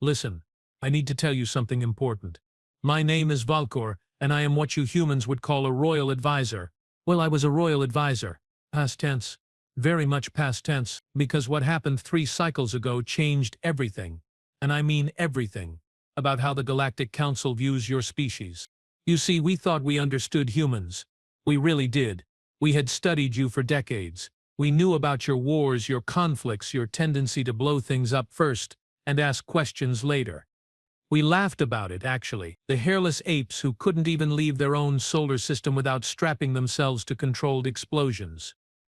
Listen, I need to tell you something important. My name is Valkor, and I am what you humans would call a royal advisor. Well, I was a royal advisor. Past tense. Very much past tense, because what happened 3 cycles ago changed everything. And I mean everything. About how the Galactic Council views your species. You see, we thought we understood humans. We really did. We had studied you for decades. We knew about your wars, your conflicts, your tendency to blow things up first and ask questions later. We laughed about it, actually. The hairless apes who couldn't even leave their own solar system without strapping themselves to controlled explosions.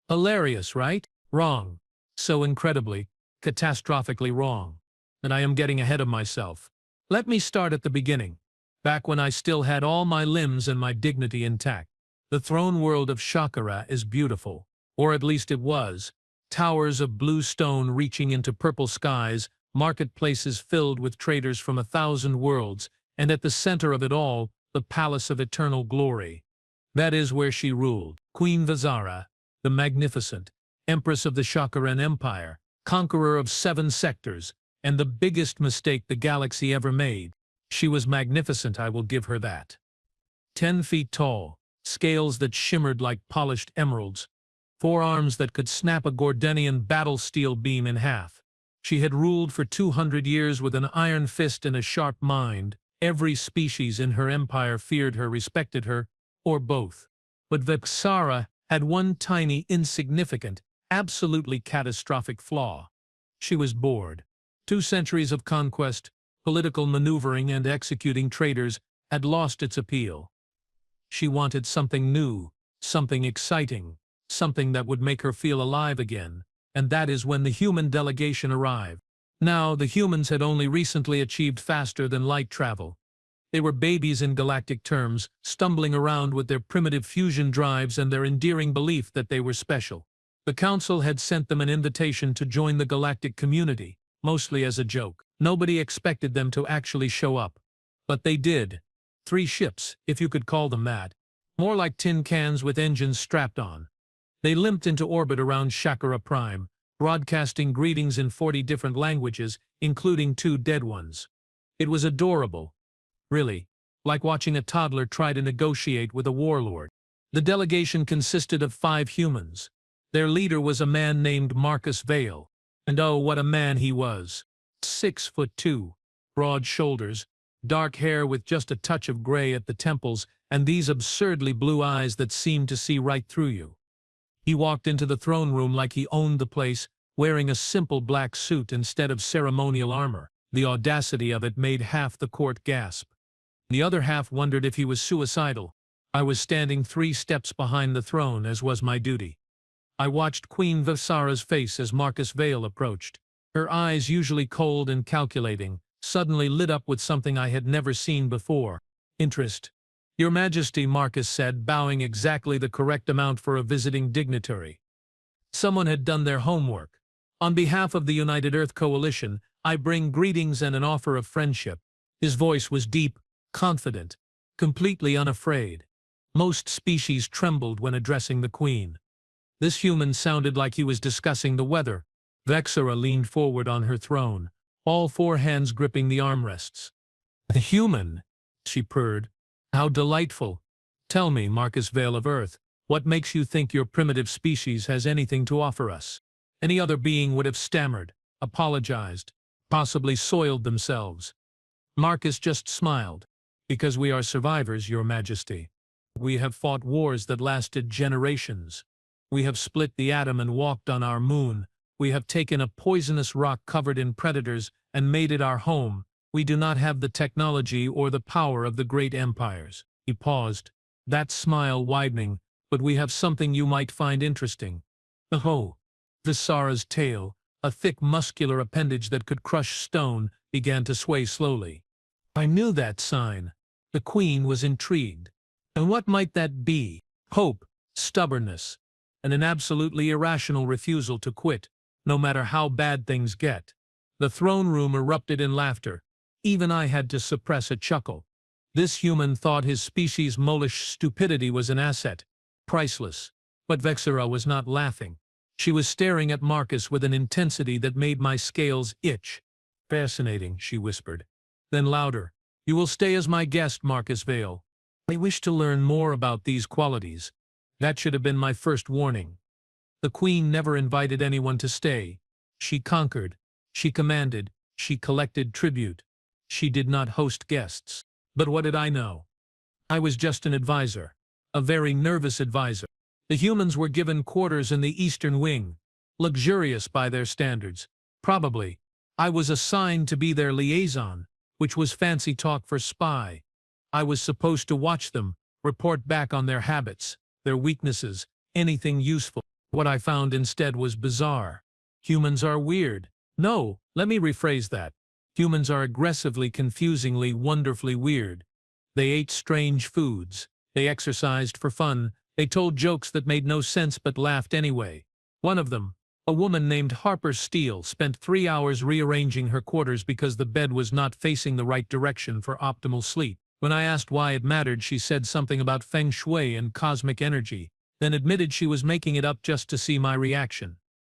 Hilarious, right? Wrong. So incredibly, catastrophically wrong. And I am getting ahead of myself. Let me start at the beginning, back when I still had all my limbs and my dignity intact. The throne world of Shakara is beautiful, or at least it was. Towers of blue stone reaching into purple skies, marketplaces filled with traders from 1,000 worlds, and at the center of it all, the Palace of Eternal Glory. That is where she ruled, Queen Vizara, the Magnificent, Empress of the Shakaran Empire, conqueror of 7 sectors, and the biggest mistake the galaxy ever made. She was magnificent, I will give her that. 10 feet tall, scales that shimmered like polished emeralds, 4 arms that could snap a Gordanian battle steel beam in half. She had ruled for 200 years with an iron fist and a sharp mind. Every species in her empire feared her, respected her, or both. But Vexara had one tiny, insignificant, absolutely catastrophic flaw. She was bored. 2 centuries of conquest, political maneuvering and executing traitors had lost its appeal. She wanted something new, something exciting, something that would make her feel alive again, and that is when the human delegation arrived. Now, the humans had only recently achieved faster than light travel. They were babies in galactic terms, stumbling around with their primitive fusion drives and their endearing belief that they were special. The Council had sent them an invitation to join the galactic community, mostly as a joke. Nobody expected them to actually show up. But they did. 3 ships, if you could call them that. More like tin cans with engines strapped on. They limped into orbit around Shakara Prime, broadcasting greetings in 40 different languages, including 2 dead ones. It was adorable. Really, like watching a toddler try to negotiate with a warlord. The delegation consisted of 5 humans. Their leader was a man named Marcus Vale. And oh, what a man he was. 6'2", broad shoulders, dark hair with just a touch of gray at the temples, and these absurdly blue eyes that seemed to see right through you. He walked into the throne room like he owned the place, wearing a simple black suit instead of ceremonial armor. The audacity of it made half the court gasp. The other half wondered if he was suicidal. I was standing 3 steps behind the throne, as was my duty. I watched Queen Vizara's face as Marcus Vale approached. Her eyes, usually cold and calculating, suddenly lit up with something I had never seen before. Interest. Your Majesty, Marcus said, bowing exactly the correct amount for a visiting dignitary. Someone had done their homework. On behalf of the United Earth Coalition, I bring greetings and an offer of friendship. His voice was deep, confident, completely unafraid. Most species trembled when addressing the Queen. This human sounded like he was discussing the weather. Vexara leaned forward on her throne, all 4 hands gripping the armrests. "The human," she purred. "How delightful. Tell me, Marcus Vale of Earth, what makes you think your primitive species has anything to offer us?" Any other being would have stammered, apologized, possibly soiled themselves. Marcus just smiled. "Because we are survivors, Your Majesty. We have fought wars that lasted generations. We have split the atom and walked on our moon. We have taken a poisonous rock covered in predators and made it our home. We do not have the technology or the power of the great empires." He paused, that smile widening. "But we have something you might find interesting." "Oh." Vizara's tail, a thick muscular appendage that could crush stone, began to sway slowly. I knew that sign. The Queen was intrigued. And what might that be? Hope, stubbornness, and an absolutely irrational refusal to quit, no matter how bad things get. The throne room erupted in laughter. Even I had to suppress a chuckle. This human thought his species' molish stupidity was an asset, priceless. But Vexara was not laughing. She was staring at Marcus with an intensity that made my scales itch. Fascinating, she whispered. Then louder, "You will stay as my guest, Marcus Vale. I wish to learn more about these qualities." That should have been my first warning. The Queen never invited anyone to stay. She conquered, she commanded, she collected tribute. She did not host guests. But what did I know? I was just an advisor, a very nervous advisor. The humans were given quarters in the Eastern Wing, luxurious by their standards. Probably, I was assigned to be their liaison, which was fancy talk for spy. I was supposed to watch them, report back on their habits, their weaknesses, anything useful. What I found instead was bizarre. Humans are weird. No, let me rephrase that. Humans are aggressively, confusingly, wonderfully weird. They ate strange foods. They exercised for fun. They told jokes that made no sense but laughed anyway. One of them, a woman named Harper Steele, spent 3 hours rearranging her quarters because the bed was not facing the right direction for optimal sleep. When I asked why it mattered, she said something about feng shui and cosmic energy, then admitted she was making it up just to see my reaction.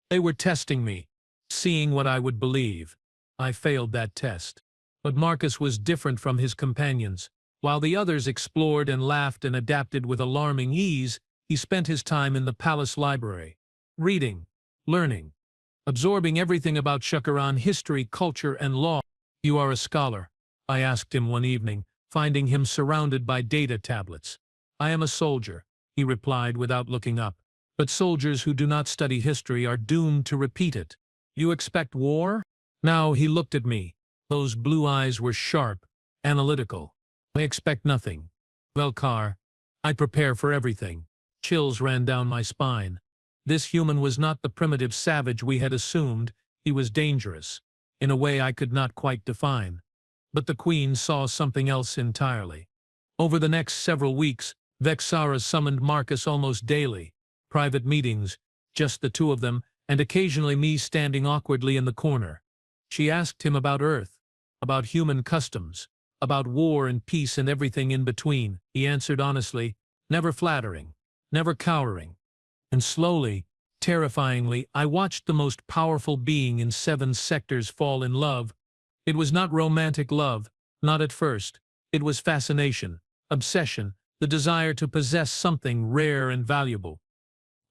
They were testing me, seeing what I would believe. I failed that test. But Marcus was different from his companions. While the others explored and laughed and adapted with alarming ease, he spent his time in the palace library, reading, learning, absorbing everything about Shakaran history, culture, and law. "You are a scholar?" I asked him one evening, finding him surrounded by data tablets. "I am a soldier," he replied without looking up. "But soldiers who do not study history are doomed to repeat it." "You expect war?" Now he looked at me. Those blue eyes were sharp, analytical. "I expect nothing, Velkar. I prepare for everything." Chills ran down my spine. This human was not the primitive savage we had assumed. He was dangerous, in a way I could not quite define. But the Queen saw something else entirely. Over the next several weeks, Vexara summoned Marcus almost daily. Private meetings, just the two of them, and occasionally me standing awkwardly in the corner. She asked him about Earth, about human customs, about war and peace and everything in between. He answered honestly, never flattering, never cowering. And slowly, terrifyingly, I watched the most powerful being in 7 sectors fall in love. It was not romantic love, not at first. It was fascination, obsession, the desire to possess something rare and valuable.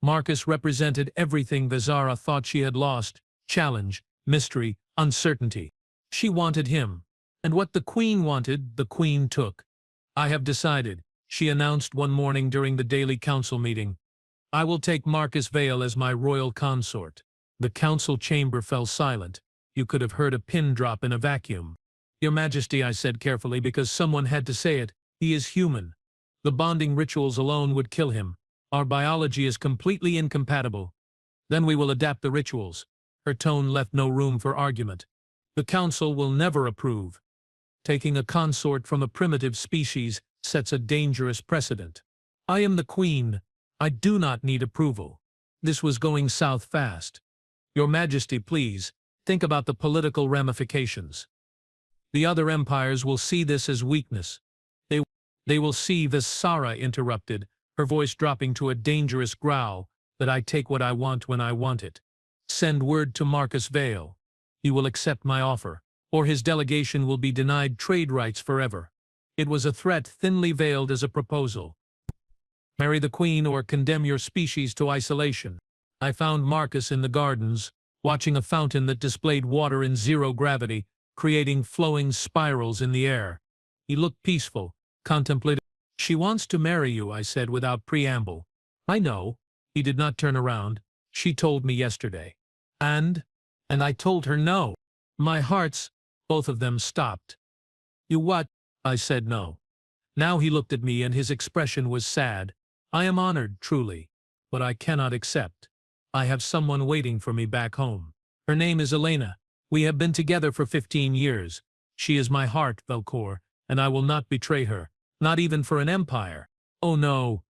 Marcus represented everything Vexara thought she had lost: challenge, mystery, uncertainty. She wanted him. And what the Queen wanted, the Queen took. "I have decided," she announced one morning during the daily council meeting. "I will take Marcus Vale as my royal consort." The council chamber fell silent. You could have heard a pin drop in a vacuum. "Your Majesty," I said carefully because someone had to say it, "he is human. The bonding rituals alone would kill him. Our biology is completely incompatible. Then we will adapt the rituals." Her tone left no room for argument. "The council will never approve. Taking a consort from a primitive species sets a dangerous precedent. I am the Queen. I do not need approval." This was going south fast. "Your Majesty, please, think about the political ramifications. The other empires will see this as weakness. They will see," Vexara interrupted, her voice dropping to a dangerous growl, "that I take what I want when I want it. Send word to Marcus Vale. He will accept my offer, or his delegation will be denied trade rights forever." It was a threat thinly veiled as a proposal. "Marry the Queen or condemn your species to isolation." I found Marcus in the gardens, watching a fountain that displayed water in zero gravity, creating flowing spirals in the air. He looked peaceful, contemplative. "She wants to marry you," I said without preamble. "I know." He did not turn around. "She told me yesterday." And I told her no. My hearts, both of them, stopped. "You what?" I said no. Now he looked at me and his expression was sad. "I am honored, truly. But I cannot accept. I have someone waiting for me back home. Her name is Elena. We have been together for 15 years. She is my heart, Velkor, and I will not betray her, not even for an empire." "Oh no.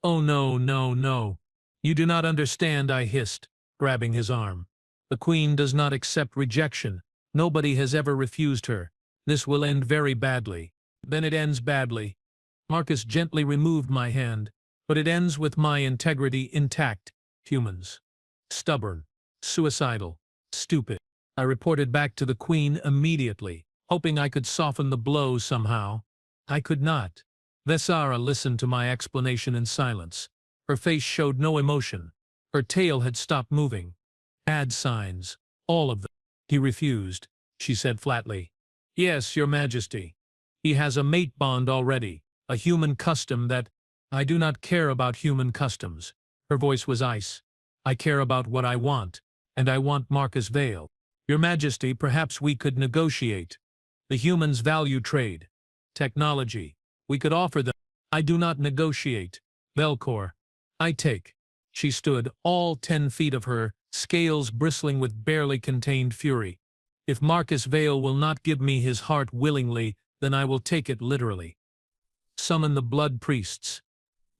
Oh no, no, no. You do not understand," I hissed, grabbing his arm. "The Queen does not accept rejection. Nobody has ever refused her. This will end very badly." "Then it ends badly." Marcus gently removed my hand. "But it ends with my integrity intact. Humans. Stubborn. Suicidal. Stupid." I reported back to the Queen immediately, hoping I could soften the blow somehow. I could not. Vesara listened to my explanation in silence. Her face showed no emotion. Her tail had stopped moving. Add signs. All of them. He refused. She said flatly. Yes, Your Majesty. He has a mate bond already, a human custom that— I do not care about human customs. Her voice was ice. I care about what I want, and I want Marcus Vale. Your Majesty, perhaps we could negotiate. The humans value trade. Technology. We could offer them. I do not negotiate. Velcor. I take. She stood, all 10 feet of her, scales bristling with barely contained fury. If Marcus Vale will not give me his heart willingly, then I will take it literally. Summon the blood priests.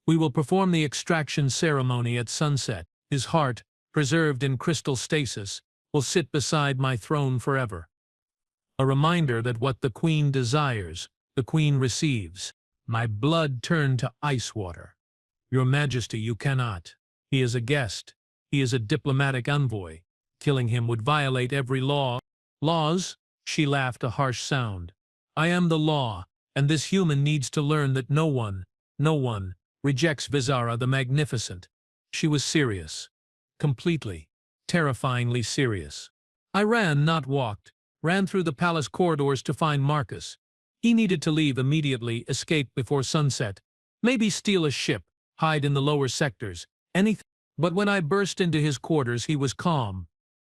We will perform the extraction ceremony at sunset. His heart, preserved in crystal stasis, will sit beside my throne forever. A reminder that what the Queen desires, the Queen receives. My blood turned to ice water. Your Majesty, you cannot. He is a guest. He is a diplomatic envoy. Killing him would violate every law. Laws? She laughed a harsh sound. I am the law, and this human needs to learn that no one rejects Vesara the Magnificent. She was serious. Completely, terrifyingly serious. I ran, not walked. Ran through the palace corridors to find Marcus. He needed to leave immediately, escape before sunset. Maybe steal a ship, hide in the lower sectors, anything. But when I burst into his quarters, he was calm.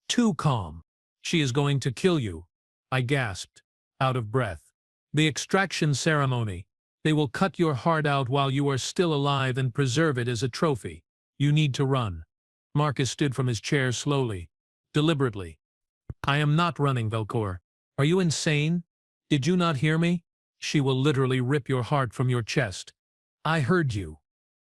Too calm. She is going to kill you, I gasped, out of breath. The extraction ceremony. They will cut your heart out while you are still alive and preserve it as a trophy. You need to run. Marcus stood from his chair slowly, deliberately. I am not running, Velcor. Are you insane? Did you not hear me? She will literally rip your heart from your chest. I heard you.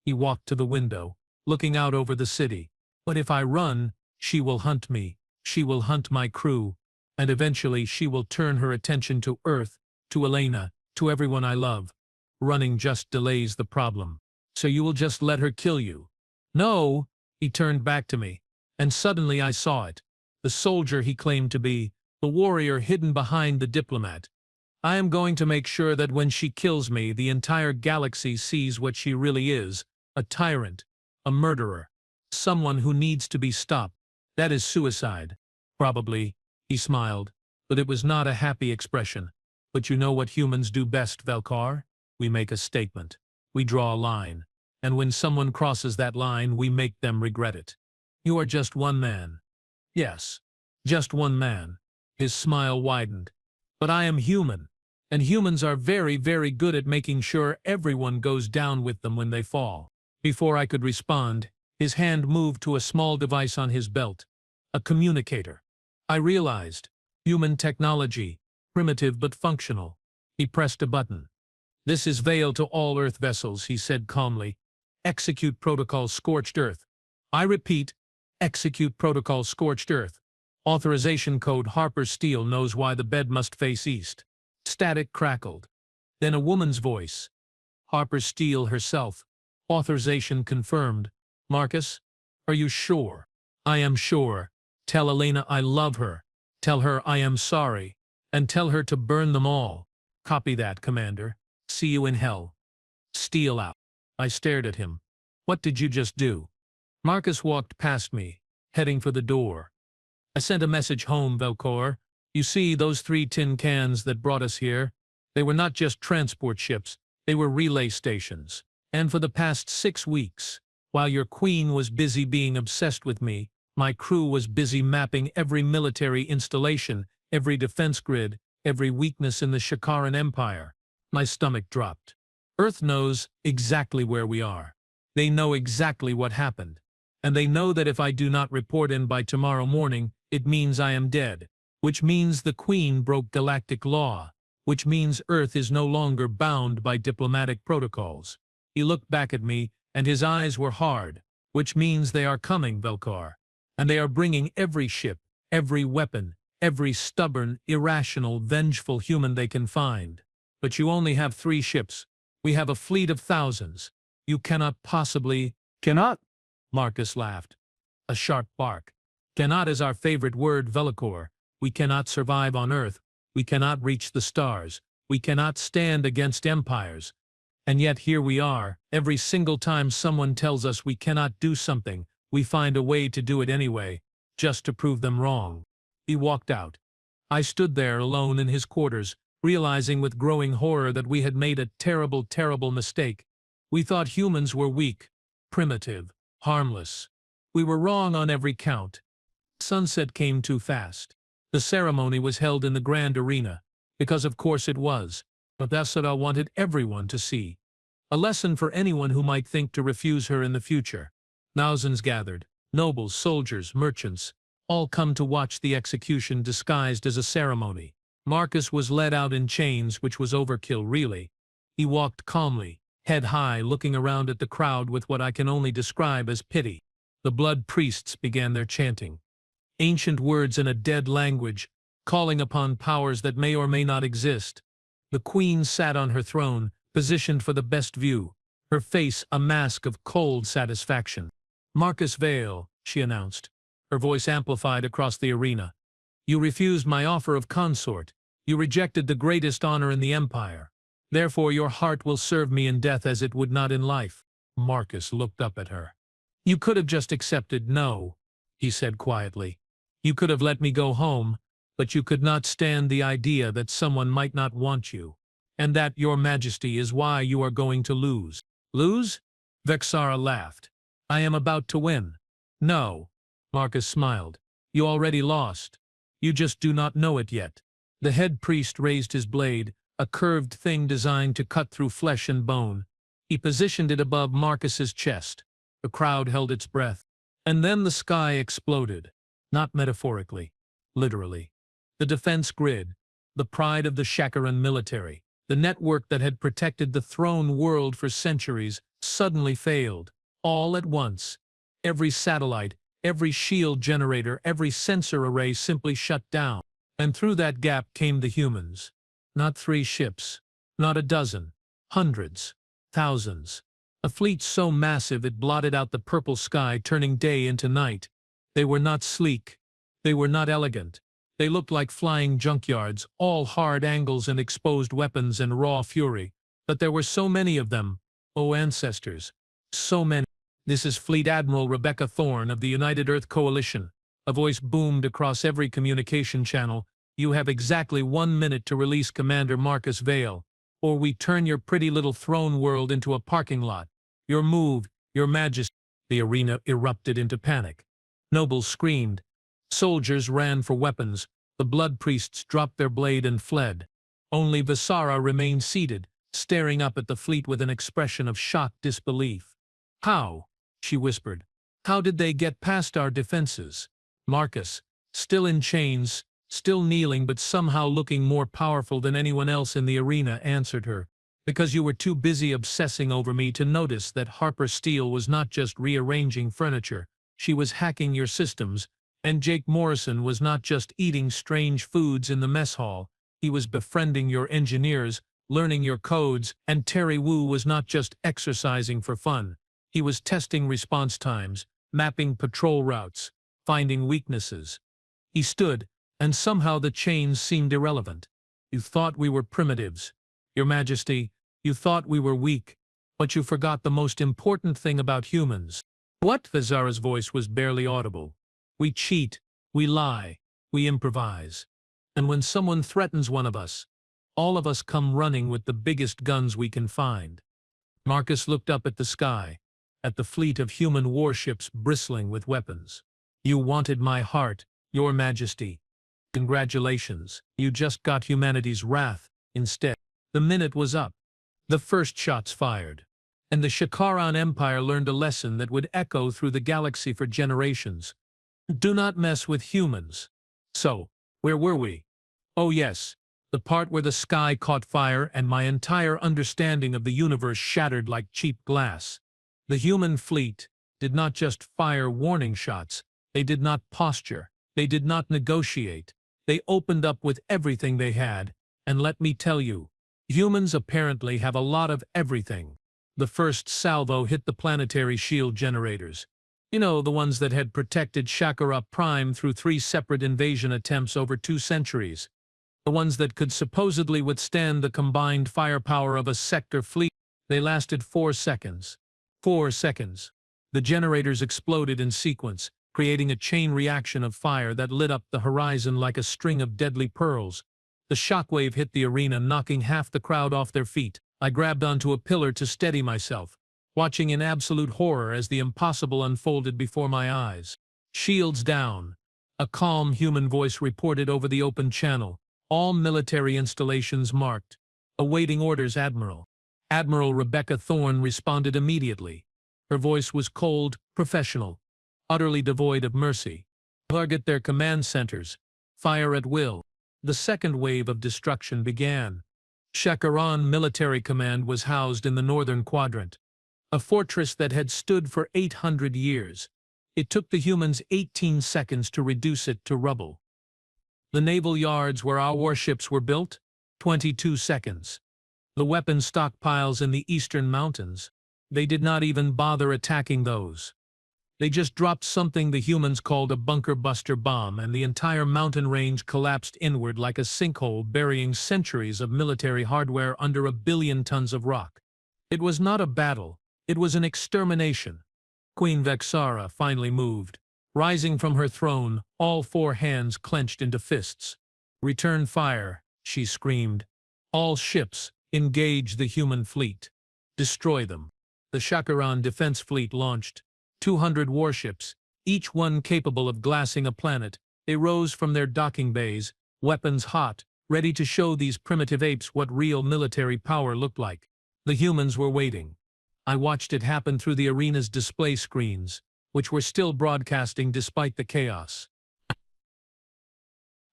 He walked to the window, looking out over the city. But if I run, she will hunt me. She will hunt my crew. And eventually she will turn her attention to Earth, to Elena, to everyone I love. Running just delays the problem. So you will just let her kill you? No, he turned back to me. And suddenly I saw it. The soldier he claimed to be, the warrior hidden behind the diplomat. I am going to make sure that when she kills me, the entire galaxy sees what she really is, a tyrant, a murderer, someone who needs to be stopped. That is suicide. Probably, he smiled, but it was not a happy expression. But you know what humans do best, Velcor? We make a statement. We draw a line. And when someone crosses that line, we make them regret it. You are just one man. Yes, just one man. His smile widened. But I am human. And humans are very, very good at making sure everyone goes down with them when they fall. Before I could respond, his hand moved to a small device on his belt. A communicator. I realized. Human technology. Primitive but functional. He pressed a button. This is Vale to all Earth vessels, he said calmly. Execute protocol Scorched Earth. I repeat, execute protocol Scorched Earth. Authorization code Harper Steele knows why the bed must face east. Static crackled. Then a woman's voice. Harper Steele herself. Authorization confirmed. Marcus, are you sure? I am sure. Tell Elena I love her. Tell her I am sorry. And tell her to burn them all. Copy that, Commander. See you in hell. Steele out. I stared at him. What did you just do? Marcus walked past me, heading for the door. I sent a message home, Velcor. You see, those 3 tin cans that brought us here, they were not just transport ships, they were relay stations. And for the past 6 weeks, while your queen was busy being obsessed with me, my crew was busy mapping every military installation, every defense grid, every weakness in the Shakaran Empire. My stomach dropped. Earth knows exactly where we are. They know exactly what happened. And they know that if I do not report in by tomorrow morning, it means I am dead. Which means the Queen broke galactic law. Which means Earth is no longer bound by diplomatic protocols. He looked back at me, and his eyes were hard. Which means they are coming, Velcor. And they are bringing every ship, every weapon, every stubborn, irrational, vengeful human they can find. But you only have 3 ships. We have a fleet of thousands. You cannot possibly— Cannot? Marcus laughed. A sharp bark. Cannot is our favorite word, Velcor. We cannot survive on Earth. We cannot reach the stars. We cannot stand against empires. And yet here we are. Every single time someone tells us we cannot do something, we find a way to do it anyway, just to prove them wrong." He walked out. I stood there alone in his quarters, realizing with growing horror that we had made a terrible, terrible mistake. We thought humans were weak, primitive, harmless. We were wrong on every count. Sunset came too fast. The ceremony was held in the grand arena, because of course it was, but Vasudha wanted everyone to see. A lesson for anyone who might think to refuse her in the future. Thousands gathered, nobles, soldiers, merchants, all come to watch the execution disguised as a ceremony. Marcus was led out in chains, which was overkill really. He walked calmly, head high, looking around at the crowd with what I can only describe as pity. The blood priests began their chanting. Ancient words in a dead language, calling upon powers that may or may not exist. The queen sat on her throne, positioned for the best view, her face a mask of cold satisfaction. "Marcus Vale," she announced, her voice amplified across the arena. "You refused my offer of consort. You rejected the greatest honor in the empire. Therefore your heart will serve me in death as it would not in life." Marcus looked up at her. "You could have just accepted no," he said quietly. "You could have let me go home, but you could not stand the idea that someone might not want you. And that, your majesty, is why you are going to lose." "Lose?" Vexara laughed. "I am about to win." "No." Marcus smiled. "You already lost. You just do not know it yet." The head priest raised his blade, a curved thing designed to cut through flesh and bone. He positioned it above Marcus's chest. The crowd held its breath. And then the sky exploded. Not metaphorically. Literally. The defense grid, the pride of the Shakaran military, the network that had protected the throne world for centuries, suddenly failed. All at once. Every satellite, every shield generator, every sensor array simply shut down. And through that gap came the humans. Not 3 ships. Not a dozen. Hundreds. Thousands. A fleet so massive it blotted out the purple sky, turning day into night. They were not sleek. They were not elegant. They looked like flying junkyards, all hard angles and exposed weapons and raw fury. But there were so many of them. O ancestors. So many. "This is Fleet Admiral Rebecca Thorne of the United Earth Coalition." A voice boomed across every communication channel. "You have exactly 1 minute to release Commander Marcus Vale, or we turn your pretty little throne world into a parking lot. Your move, your majesty." The arena erupted into panic. Nobles screamed. Soldiers ran for weapons. The blood priests dropped their blade and fled. Only Vasara remained seated, staring up at the fleet with an expression of shocked disbelief. "How?" she whispered. "How did they get past our defenses?" Marcus, still in chains, still kneeling but somehow looking more powerful than anyone else in the arena, answered her. "Because you were too busy obsessing over me to notice that Harper Steele was not just rearranging furniture, she was hacking your systems, and Jake Morrison was not just eating strange foods in the mess hall, he was befriending your engineers, learning your codes, and Terry Wu was not just exercising for fun, he was testing response times, mapping patrol routes, finding weaknesses." He stood, and somehow the chains seemed irrelevant. "You thought we were primitives. Your Majesty, you thought we were weak, but you forgot the most important thing about humans." "What?" Vasara's voice was barely audible. "We cheat, we lie, we improvise. And when someone threatens one of us, all of us come running with the biggest guns we can find." Marcus looked up at the sky, at the fleet of human warships bristling with weapons. "You wanted my heart, Your Majesty. Congratulations, you just got humanity's wrath instead." The minute was up. The first shots fired. And the Shakaran Empire learned a lesson that would echo through the galaxy for generations. Do not mess with humans. So, where were we? Oh yes, the part where the sky caught fire and my entire understanding of the universe shattered like cheap glass. The human fleet did not just fire warning shots, they did not posture, they did not negotiate. They opened up with everything they had, and let me tell you, humans apparently have a lot of everything. The first salvo hit the planetary shield generators. You know, the ones that had protected Shakara Prime through 3 separate invasion attempts over 2 centuries. The ones that could supposedly withstand the combined firepower of a sector fleet. They lasted 4 seconds. 4 seconds. The generators exploded in sequence, creating a chain reaction of fire that lit up the horizon like a string of deadly pearls. The shockwave hit the arena, knocking half the crowd off their feet. I grabbed onto a pillar to steady myself, watching in absolute horror as the impossible unfolded before my eyes. "Shields down," a calm human voice reported over the open channel. "All military installations marked. Awaiting orders, Admiral." Admiral Rebecca Thorne responded immediately. Her voice was cold, professional, utterly devoid of mercy. "Target their command centers. Fire at will." The second wave of destruction began. Shakaran Military Command was housed in the northern quadrant, a fortress that had stood for 800 years. It took the humans 18 seconds to reduce it to rubble. The naval yards where our warships were built, 22 seconds. The weapon stockpiles in the eastern mountains, they did not even bother attacking those. They just dropped something the humans called a bunker buster bomb, and the entire mountain range collapsed inward like a sinkhole, burying centuries of military hardware under 1 billion tons of rock. It was not a battle, it was an extermination. Queen Vexara finally moved. Rising from her throne, all 4 hands clenched into fists. "Return fire," she screamed. "All ships, engage the human fleet. Destroy them." The Shakaran Defense Fleet launched. 200 warships, each one capable of glassing a planet. They rose from their docking bays, weapons hot, ready to show these primitive apes what real military power looked like. The humans were waiting. I watched it happen through the arena's display screens, which were still broadcasting despite the chaos.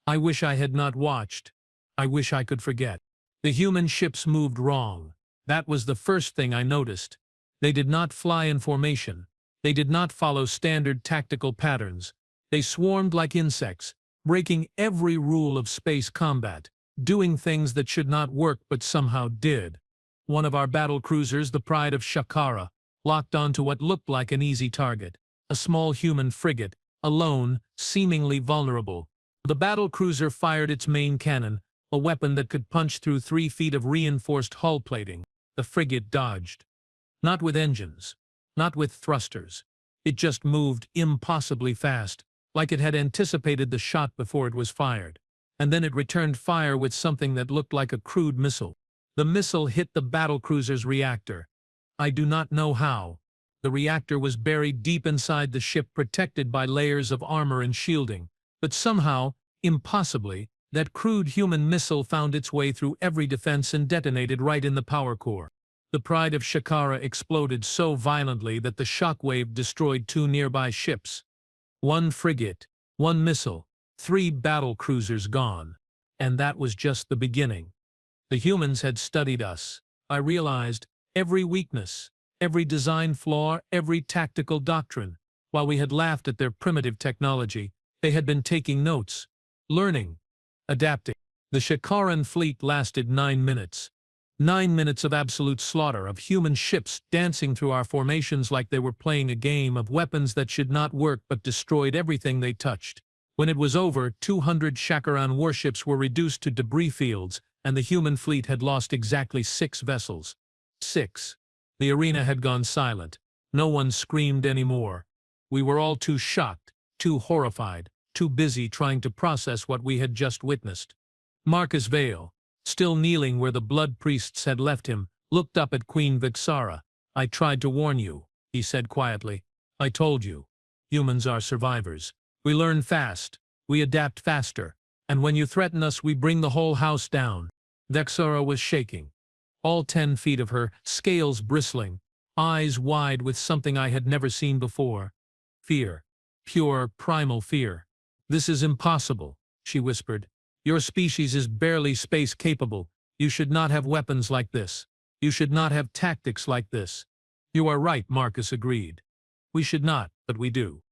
I wish I had not watched. I wish I could forget. The human ships moved wrong. That was the first thing I noticed. They did not fly in formation. They did not follow standard tactical patterns. They swarmed like insects, breaking every rule of space combat, doing things that should not work but somehow did. One of our battle cruisers, the Pride of Shakara, locked onto what looked like an easy target, a small human frigate, alone, seemingly vulnerable. The battle cruiser fired its main cannon, a weapon that could punch through 3 feet of reinforced hull plating. The frigate dodged. Not with engines, not with thrusters. It just moved impossibly fast, like it had anticipated the shot before it was fired. And then it returned fire with something that looked like a crude missile. The missile hit the battlecruiser's reactor. I do not know how. The reactor was buried deep inside the ship, protected by layers of armor and shielding. But somehow, impossibly, that crude human missile found its way through every defense and detonated right in the power core. The Pride of Shakara exploded so violently that the shockwave destroyed 2 nearby ships. 1 frigate, 1 missile, 3 battle cruisers gone. And that was just the beginning. The humans had studied us. I realized every weakness, every design flaw, every tactical doctrine. While we had laughed at their primitive technology, they had been taking notes, learning, adapting. The Shakaran fleet lasted 9 minutes. 9 minutes of absolute slaughter, of human ships dancing through our formations like they were playing a game, of weapons that should not work but destroyed everything they touched. When it was over, 200 Shakaran warships were reduced to debris fields, and the human fleet had lost exactly 6 vessels. 6. The arena had gone silent. No one screamed anymore. We were all too shocked, too horrified, too busy trying to process what we had just witnessed. Marcus Vale, still kneeling where the blood priests had left him, looked up at Queen Vexara. "I tried to warn you," he said quietly. "I told you. Humans are survivors. We learn fast. We adapt faster. And when you threaten us, we bring the whole house down." Vexara was shaking. All 10 feet of her, scales bristling, eyes wide with something I had never seen before. Fear. Pure, primal fear. "This is impossible," she whispered. "Your species is barely space-capable. You should not have weapons like this. You should not have tactics like this." "You are right," Marcus agreed. "We should not, but we do."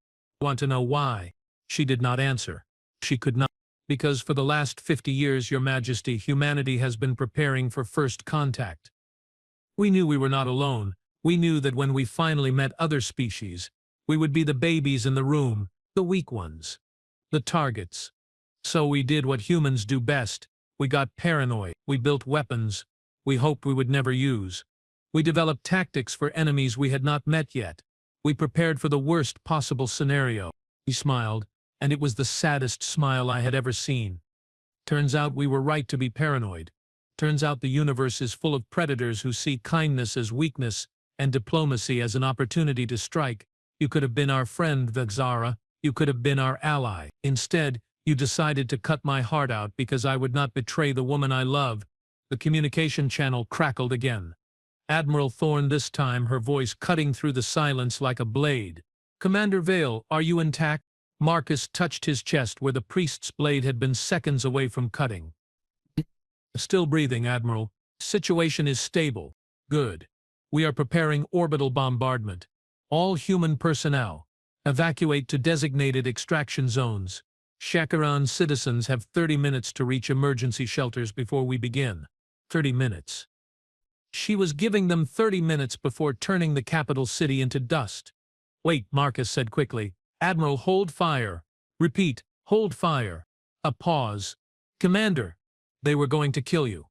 "Want to know why?" She did not answer. She could not. "Because for the last 50 years, Your Majesty, humanity has been preparing for first contact. We knew we were not alone. We knew that when we finally met other species, We would be the babies in the room, the weak ones, the targets. So we did what humans do best. We got paranoid. We built weapons we hoped we would never use. We developed tactics for enemies we had not met yet. We prepared for the worst possible scenario. He smiled, and it was the saddest smile I had ever seen. Turns out we were right to be paranoid. Turns out the universe is full of predators who see kindness as weakness and diplomacy as an opportunity to strike. You could have been our friend, Vexara. You could have been our ally. Instead, you decided to cut my heart out because I would not betray the woman I love. The communication channel crackled again. Admiral Thorne this time, her voice cutting through the silence like a blade. "Commander Vale, are you intact?" Marcus touched his chest where the priest's blade had been seconds away from cutting. "Still breathing, Admiral. Situation is stable." "Good. We are preparing orbital bombardment. All human personnel, evacuate to designated extraction zones. Shakaran citizens have 30 minutes to reach emergency shelters before we begin." 30 minutes. She was giving them 30 minutes before turning the capital city into dust. "Wait," Marcus said quickly. "Admiral, hold fire. Repeat, hold fire." A pause. "Commander, they were going to kill you."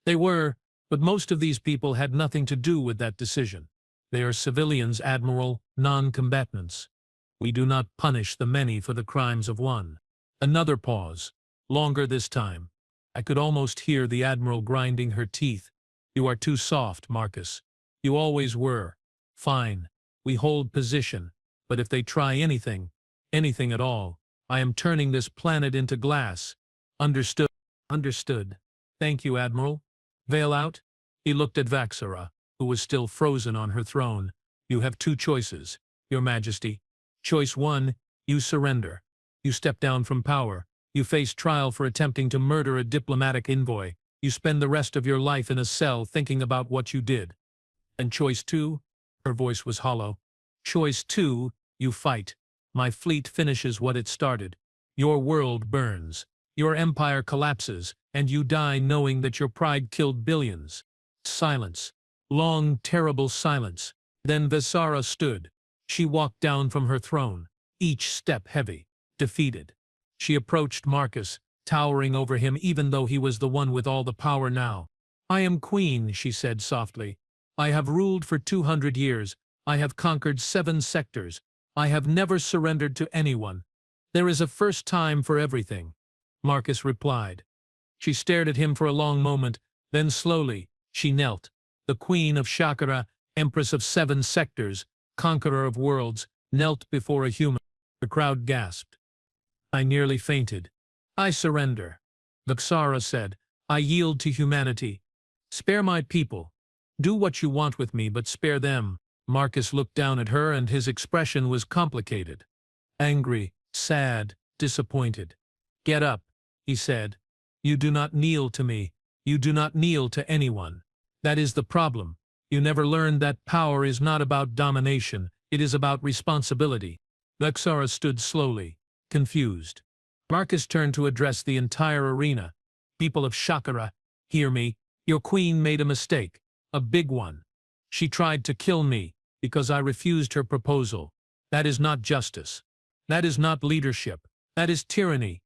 "They were, but most of these people had nothing to do with that decision. They are civilians, Admiral, non-combatants. We do not punish the many for the crimes of one." Another pause. Longer this time. I could almost hear the Admiral grinding her teeth. "You are too soft, Marcus. You always were. Fine. We hold position. But if they try anything at all, I am turning this planet into glass." "Understood." "Understood. Thank you, Admiral." "Veil out?" He looked at Vexara, who was still frozen on her throne. "You have two choices, Your Majesty. Choice 1, you surrender. You step down from power. You face trial for attempting to murder a diplomatic envoy. You spend the rest of your life in a cell thinking about what you did. And choice 2, her voice was hollow. Choice 2, you fight. My fleet finishes what it started. Your world burns. Your empire collapses, and you die knowing that your pride killed billions." Silence. Long, terrible silence. Then Vexara stood. She walked down from her throne, each step heavy, defeated. She approached Marcus, towering over him even though he was the one with all the power now. "I am queen," she said softly. "I have ruled for 200 years. I have conquered 7 sectors. I have never surrendered to anyone. There is a first time for everything." Marcus replied. She stared at him for a long moment, then slowly, she knelt. The Queen of Shakara, Empress of 7 sectors, Conqueror of worlds, knelt before a human. The crowd gasped. I nearly fainted. "I surrender," Vexara said. "I yield to humanity. Spare my people. Do what you want with me, but spare them." Marcus looked down at her and his expression was complicated. Angry, sad, disappointed. "Get up," he said. "You do not kneel to me. You do not kneel to anyone. That is the problem. You never learned that power is not about domination, it is about responsibility." Vexara stood slowly, confused. Marcus turned to address the entire arena. "People of Shakara, hear me. Your queen made a mistake, a big one. She tried to kill me because I refused her proposal. That is not justice. That is not leadership. That is tyranny."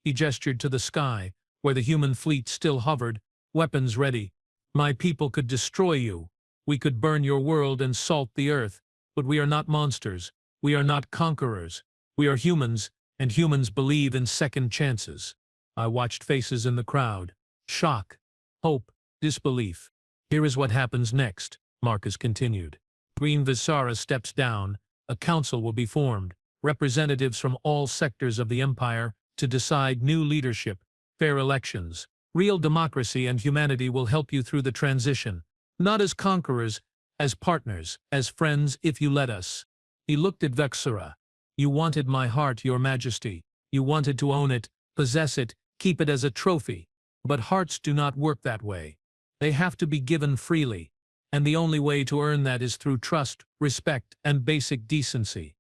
He gestured to the sky, where the human fleet still hovered, weapons ready. "My people could destroy you. We could burn your world and salt the earth. But we are not monsters. We are not conquerors. We are humans, and humans believe in second chances." I watched faces in the crowd. Shock, hope, disbelief. "Here is what happens next," Marcus continued. "Queen Vexara steps down. A council will be formed, representatives from all sectors of the empire, to decide new leadership, fair elections. Real democracy and humanity will help you through the transition. Not as conquerors, as partners, as friends if you let us." He looked at Vexara. "You wanted my heart, Your Majesty. You wanted to own it, possess it, keep it as a trophy. But hearts do not work that way. They have to be given freely. And the only way to earn that is through trust, respect, and basic decency.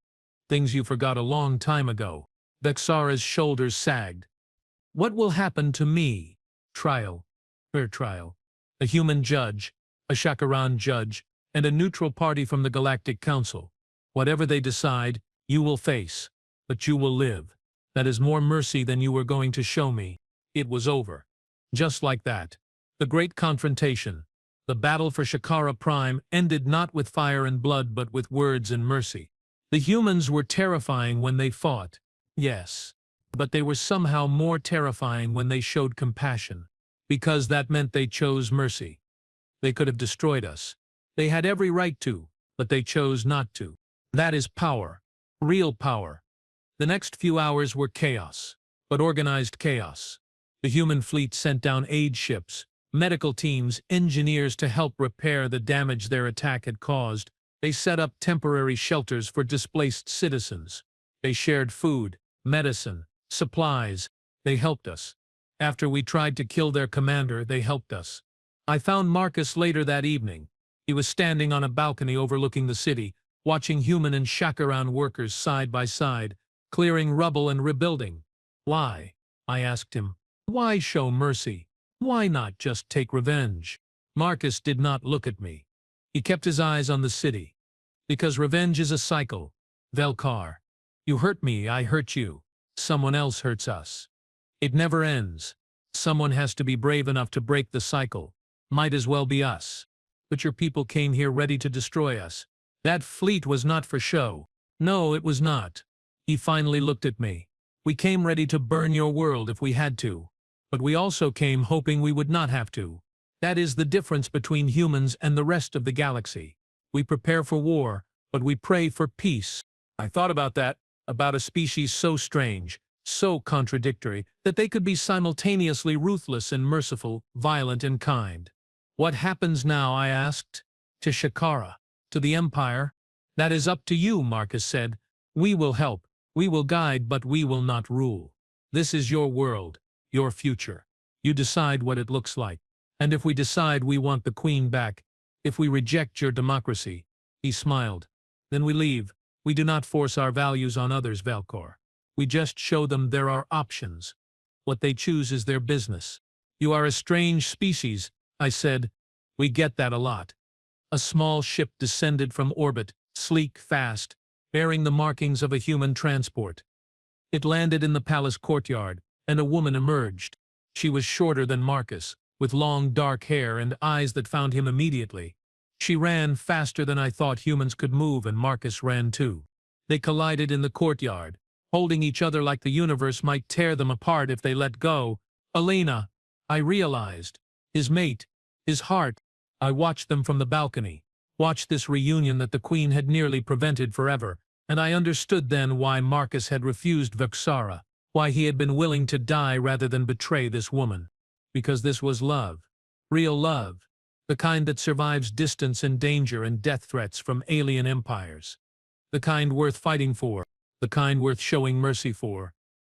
Things you forgot a long time ago." Vexara's shoulders sagged. "What will happen to me?" "Trial. Her trial. A human judge, a Shakaran judge, and a neutral party from the Galactic Council. Whatever they decide, you will face. But you will live. That is more mercy than you were going to show me. It was over. Just like that. The great confrontation. The battle for Shakara Prime ended not with fire and blood but with words and mercy. The humans were terrifying when they fought. Yes. But they were somehow more terrifying when they showed compassion. Because that meant they chose mercy. They could have destroyed us. They had every right to, but they chose not to. That is power. Real power. The next few hours were chaos, but organized chaos. The human fleet sent down aid ships, medical teams, engineers to help repair the damage their attack had caused. They set up temporary shelters for displaced citizens. They shared food, medicine, supplies. They helped us. After we tried to kill their commander, they helped us. I found Marcus later that evening. He was standing on a balcony overlooking the city, watching human and Shakaran workers side by side, clearing rubble and rebuilding. Why? I asked him. Why show mercy? Why not just take revenge? Marcus did not look at me. He kept his eyes on the city. Because revenge is a cycle. Velkar. You hurt me, I hurt you. Someone else hurts us. It never ends. Someone has to be brave enough to break the cycle. Might as well be us. But your people came here ready to destroy us. That fleet was not for show. No, it was not. He finally looked at me. We came ready to burn your world if we had to. But we also came hoping we would not have to. That is the difference between humans and the rest of the galaxy. We prepare for war, but we pray for peace. I thought about that, about a species so strange, so contradictory, that they could be simultaneously ruthless and merciful, violent and kind. What happens now, I asked. To Shakara, to the Empire? That is up to you, Marcus said. We will help, we will guide, but we will not rule. This is your world, your future. You decide what it looks like. And if we decide we want the Queen back, if we reject your democracy, he smiled, then we leave. We do not force our values on others, Velkor. We just show them there are options. What they choose is their business. You are a strange species, I said. We get that a lot. A small ship descended from orbit, sleek, fast, bearing the markings of a human transport. It landed in the palace courtyard, and a woman emerged. She was shorter than Marcus, with long dark hair and eyes that found him immediately. She ran faster than I thought humans could move, and Marcus ran too. They collided in the courtyard, holding each other like the universe might tear them apart if they let go. Elena, I realized. His mate, his heart. I watched them from the balcony, watched this reunion that the Queen had nearly prevented forever, and I understood then why Marcus had refused Vexara, why he had been willing to die rather than betray this woman. Because this was love. Real love. The kind that survives distance and danger and death threats from alien empires. The kind worth fighting for. The kind worth showing mercy for.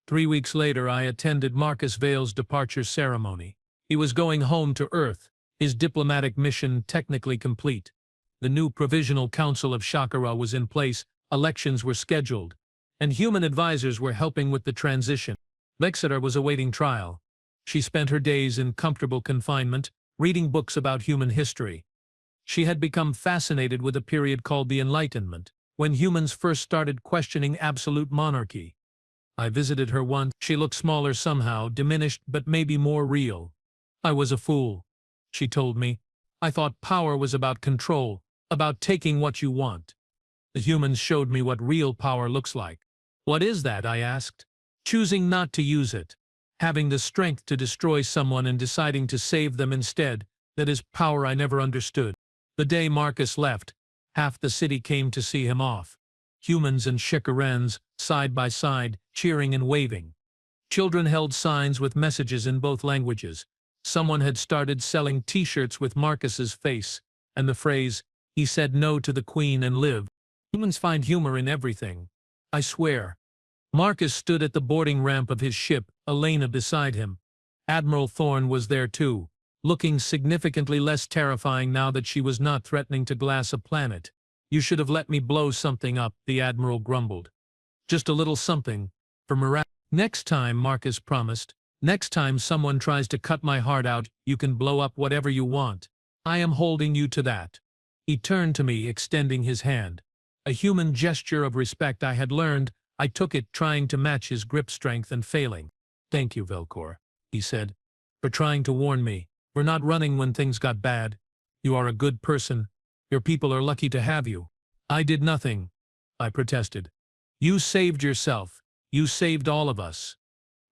3 weeks later I attended Marcus Vale's departure ceremony. He was going home to Earth, his diplomatic mission technically complete. The new Provisional Council of Shakara was in place, elections were scheduled, and human advisors were helping with the transition. Vexeter was awaiting trial. She spent her days in comfortable confinement, reading books about human history. She had become fascinated with a period called the Enlightenment, when humans first started questioning absolute monarchy. I visited her once. She looked smaller somehow, diminished but maybe more real. I was a fool, she told me. I thought power was about control, about taking what you want. The humans showed me what real power looks like. What is that? I asked. Choosing not to use it. Having the strength to destroy someone and deciding to save them instead. That is power I never understood. The day Marcus left, half the city came to see him off. Humans and Shakarans, side by side, cheering and waving. Children held signs with messages in both languages. Someone had started selling T-shirts with Marcus's face, and the phrase, "He said no to the Queen and lived." Humans find humor in everything. I swear. Marcus stood at the boarding ramp of his ship, Elena beside him. Admiral Thorne was there too, looking significantly less terrifying now that she was not threatening to glass a planet. You should have let me blow something up, the Admiral grumbled. Just a little something, for morale. Next time, Marcus promised. Next time someone tries to cut my heart out, you can blow up whatever you want. I am holding you to that. He turned to me, extending his hand. A human gesture of respect I had learned. I took it, trying to match his grip strength and failing. "Thank you, Velcor," he said, "for trying to warn me, for not running when things got bad. You are a good person. Your people are lucky to have you." "I did nothing," I protested. "You saved yourself. You saved all of us."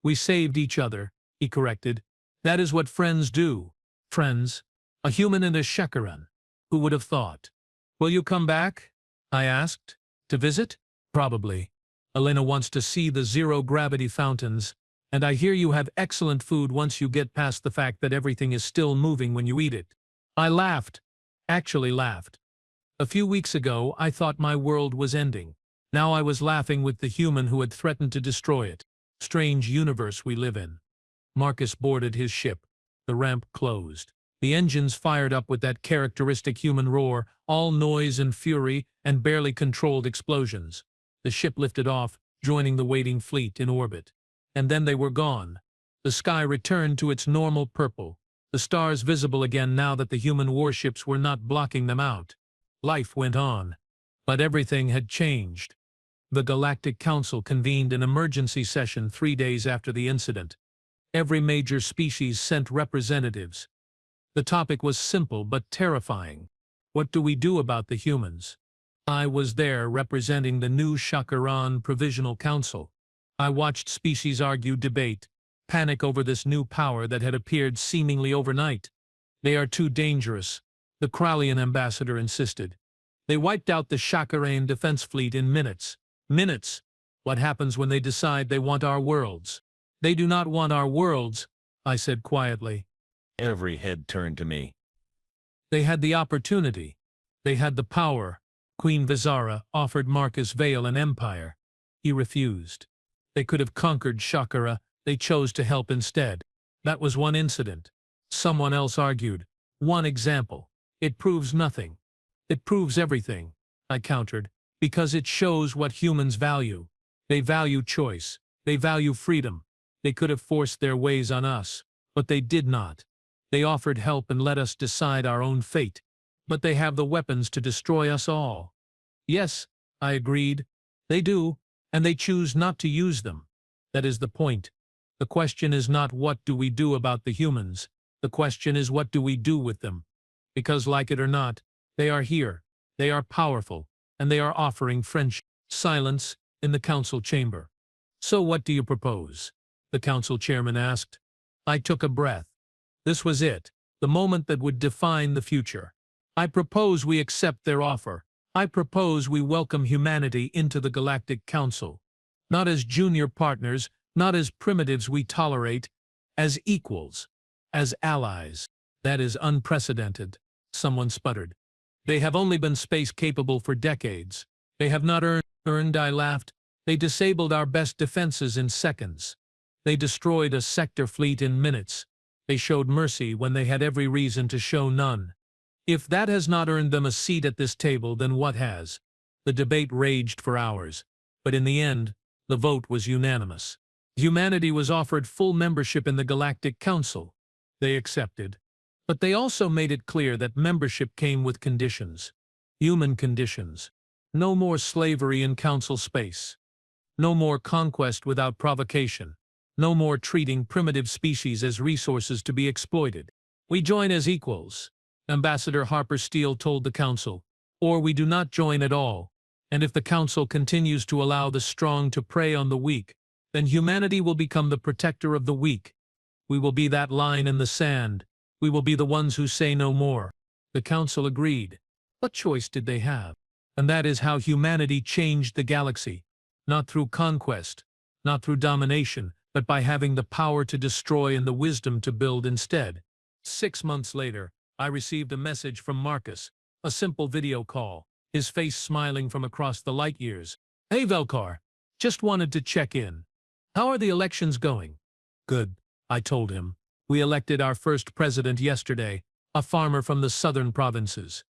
"We saved each other," he corrected. "That is what friends do." Friends? A human and a Shakaran. Who would have thought? "Will you come back?" I asked. "To visit?" "Probably. Elena wants to see the zero-gravity fountains, and I hear you have excellent food once you get past the fact that everything is still moving when you eat it." I laughed. Actually laughed. A few weeks ago, I thought my world was ending. Now I was laughing with the human who had threatened to destroy it. Strange universe we live in. Marcus boarded his ship. The ramp closed. The engines fired up with that characteristic human roar, all noise and fury and barely controlled explosions. The ship lifted off, joining the waiting fleet in orbit. And then they were gone. The sky returned to its normal purple, the stars visible again now that the human warships were not blocking them out. Life went on. But everything had changed. The Galactic Council convened an emergency session 3 days after the incident. Every major species sent representatives. The topic was simple but terrifying. What do we do about the humans? I was there representing the new Shakaran Provisional Council. I watched species argue, debate, panic over this new power that had appeared seemingly overnight. "They are too dangerous," the Krallian ambassador insisted. "They wiped out the Shakaran defense fleet in minutes." Minutes! What happens when they decide they want our worlds? "They do not want our worlds," I said quietly. Every head turned to me. "They had the opportunity. They had the power." Queen Vizara offered Marcus Vale an empire. He refused. They could have conquered Shakara. They chose to help instead. That was one incident. Someone else argued. One example. "It proves nothing." "It proves everything," I countered, "because it shows what humans value. They value choice. They value freedom. They could have forced their ways on us, but they did not. They offered help and let us decide our own fate. But they have the weapons to destroy us all." "Yes," I agreed. "They do, and they choose not to use them. That is the point. The question is not what do we do about the humans. The question is what do we do with them. Because like it or not, they are here, they are powerful, and they are offering friendship." Silence in the council chamber. "So what do you propose?" the council chairman asked. I took a breath. This was it, the moment that would define the future. "I propose we accept their offer. I propose we welcome humanity into the Galactic Council. Not as junior partners, not as primitives we tolerate, as equals, as allies." "That is unprecedented," someone sputtered. "They have only been space-capable for decades. They have not earned," I laughed. "They disabled our best defenses in seconds. They destroyed a sector fleet in minutes. They showed mercy when they had every reason to show none. If that has not earned them a seat at this table, then what has?" The debate raged for hours, but in the end, the vote was unanimous. Humanity was offered full membership in the Galactic Council. They accepted. But they also made it clear that membership came with conditions. Human conditions. No more slavery in council space. No more conquest without provocation. No more treating primitive species as resources to be exploited. "We join as equals," Ambassador Harper Steele told the council, "or we do not join at all. And if the council continues to allow the strong to prey on the weak, then humanity will become the protector of the weak. We will be that line in the sand. We will be the ones who say no more." The council agreed. What choice did they have? And that is how humanity changed the galaxy. Not through conquest, not through domination, but by having the power to destroy and the wisdom to build instead. 6 months later, I received a message from Marcus, a simple video call, his face smiling from across the light years. "Hey Velkar, just wanted to check in. How are the elections going?" "Good," I told him. "We elected our first president yesterday, a farmer from the southern provinces.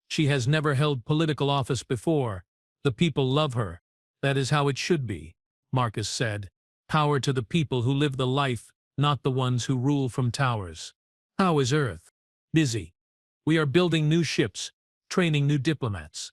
She has never held political office before. The people love her. That is how it should be," Marcus said. "Power to the people who live the life, not the ones who rule from towers." "How is Earth?" "Busy. We are building new ships, training new diplomats."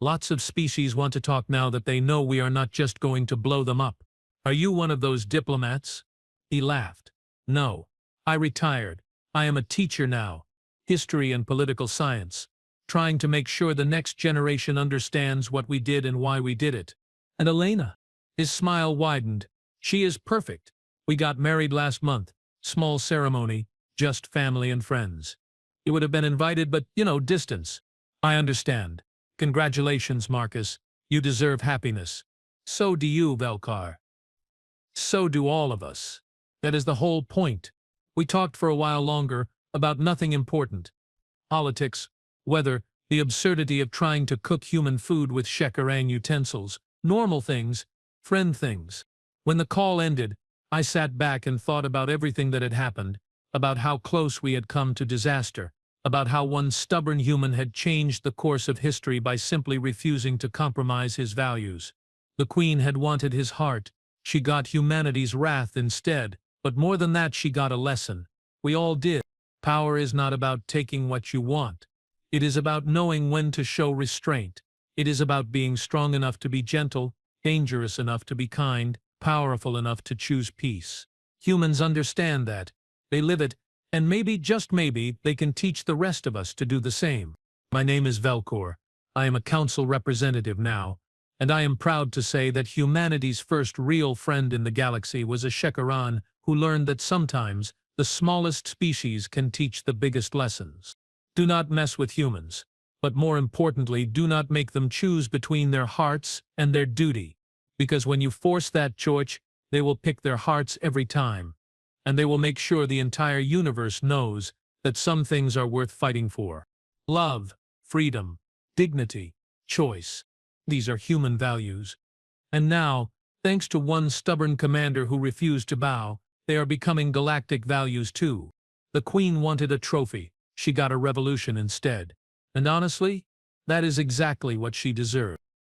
Lots of species want to talk now that they know we are not just going to blow them up. Are you one of those diplomats? He laughed. No. I retired. I am a teacher now. History and political science. Trying to make sure the next generation understands what we did and why we did it. And Elena? His smile widened. She is perfect. We got married last month. Small ceremony, just family and friends. You would have been invited, but, distance. I understand. Congratulations, Marcus. You deserve happiness. So do you, Velkar. So do all of us. That is the whole point. We talked for a while longer about nothing important. Politics, weather, the absurdity of trying to cook human food with shekarang utensils, normal things, friend things. When the call ended, I sat back and thought about everything that had happened, about how close we had come to disaster, about how one stubborn human had changed the course of history by simply refusing to compromise his values. The Queen had wanted his heart. She got humanity's wrath instead, but more than that, she got a lesson. We all did. Power is not about taking what you want. It is about knowing when to show restraint. It is about being strong enough to be gentle, dangerous enough to be kind, powerful enough to choose peace. Humans understand that. They live it, and maybe, just maybe, they can teach the rest of us to do the same. My name is Velkor. I am a council representative now, and I am proud to say that humanity's first real friend in the galaxy was a Shekaran who learned that sometimes the smallest species can teach the biggest lessons. Do not mess with humans, but more importantly, do not make them choose between their hearts and their duty, because when you force that choice, they will pick their hearts every time, and they will make sure the entire universe knows that some things are worth fighting for. Love, freedom, dignity, choice. These are human values. And now, thanks to one stubborn commander who refused to bow, they are becoming galactic values too. The Queen wanted a trophy. She got a revolution instead. And honestly, that is exactly what she deserved.